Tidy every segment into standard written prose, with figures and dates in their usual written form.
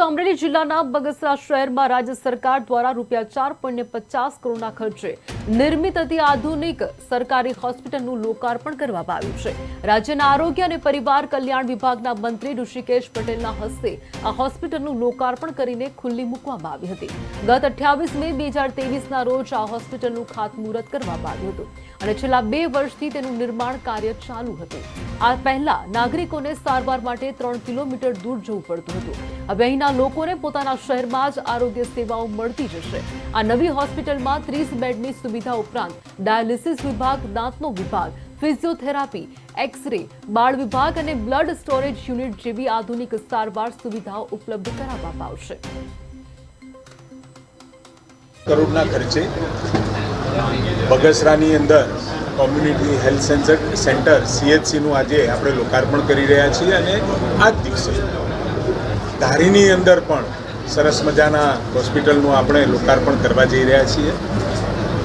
અમરેલી જિલ્લાના બગસરા શહેરમાં રાજ્ય સરકાર દ્વારા રૂપિયા 4.50 કરોડના ખર્ચે નિર્મિત અતિ આધુનિક સરકારી હોસ્પિટલનું લોકાર્પણ કરવામાં આવ્યું છે। રાજ્યના આરોગ્ય અને પરિવાર કલ્યાણ વિભાગના મંત્રી ઋષિકેશ પટેલના હસ્તે આ હોસ્પિટલનું લોકાર્પણ કરીને ખુલ્લી મૂકવામાં આવી હતી। ગત 28 મે 2023ના રોજ આ હોસ્પિટલનું ખાતમુહૂર્ત કરવામાં આવ્યું હતું અને છેલ્લા 2 વર્ષથી તેનું નિર્માણ કાર્ય ચાલુ હતું। આ પહેલા નાગરિકોને સારવાર માટે 3 કિલોમીટર દૂર જવું પડતું હતું। હવે અહીંના લોકોને પોતાના શહેરમાં જ આરોગ્ય સેવાઓ મળતી જશે। આ નવી હોસ્પિટલમાં 30 બેડની સુવિધા ઉપરાંત ડાયાલિસિસ વિભાગ, દાંતનો વિભાગ, ફિઝિયોથેરાપી, એક્સ-રે, બાળ વિભાગ અને બ્લડ સ્ટોરેજ યુનિટ જેવી આધુનિક સારવાર સુવિધાઓ ઉપલબ્ધ કરાવવામાં આવશે। કરોડના ખર્ચે બગસરાની અંદર કોમ્યુનિટી હેલ્થ સેન્ટર CHCનું આજે આપણે લોકાર્પણ કરી રહ્યા છીએ અને આ જ દિવસે ધારીની અંદર પણ સરસ મજાના હોસ્પિટલનું આપણે લોકાર્પણ કરવા જઈ રહ્યા છીએ।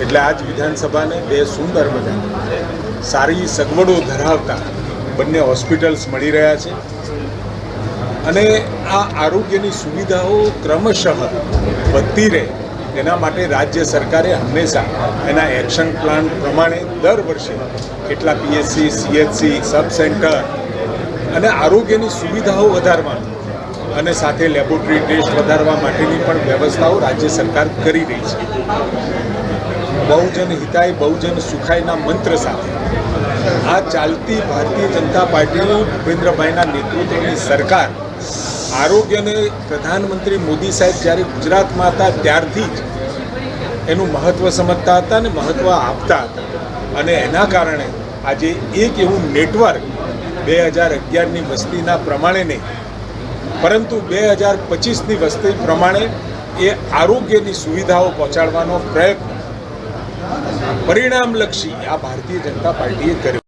એટલે આજ વિધાનસભાને 2 સુંદર મજાના સારી સગવડો ધરાવતા બંને હોસ્પિટલ્સ મળી રહ્યા છે અને આ આરોગ્યની સુવિધાઓ ક્રમશઃ વધતી રહે એના માટે રાજ્ય સરકારે હંમેશા એના એક્શન પ્લાન પ્રમાણે દર વર્ષે કેટલા PHC, CHC, સબ સેન્ટર અને આરોગ્યની સુવિધાઓ વધારવા અને સાથે લેબોરેટરી ટેસ્ટ વધારવા માટેની પણ વ્યવસ્થાઓ રાજ્ય સરકાર કરી રહી છે। બહુજન હિતાય બહુજન સુખાયના મંત્ર સાથે આ ચાલતી ભારતીય જનતા પાર્ટીની ભૂપેન્દ્રભાઈના નેતૃત્વની સરકાર આરોગ્યને પ્રધાનમંત્રી મોદી સાહેબ જ્યારે ગુજરાતમાં હતા ત્યારથી જ એનું મહત્ત્વ સમજતા હતા અને મહત્ત્વ આપતા હતા અને એના કારણે આજે એક એવું નેટવર્ક 2011ની વસ્તીના પ્રમાણે નહીં પરંતુ 2025ની વસ્તી પ્રમાણે એ આરોગ્યની સુવિધાઓ પહોંચાડવાનો પ્રયત્ન પરિણામલક્ષી આ ભારતીય જનતા પાર્ટીએ કર્યો।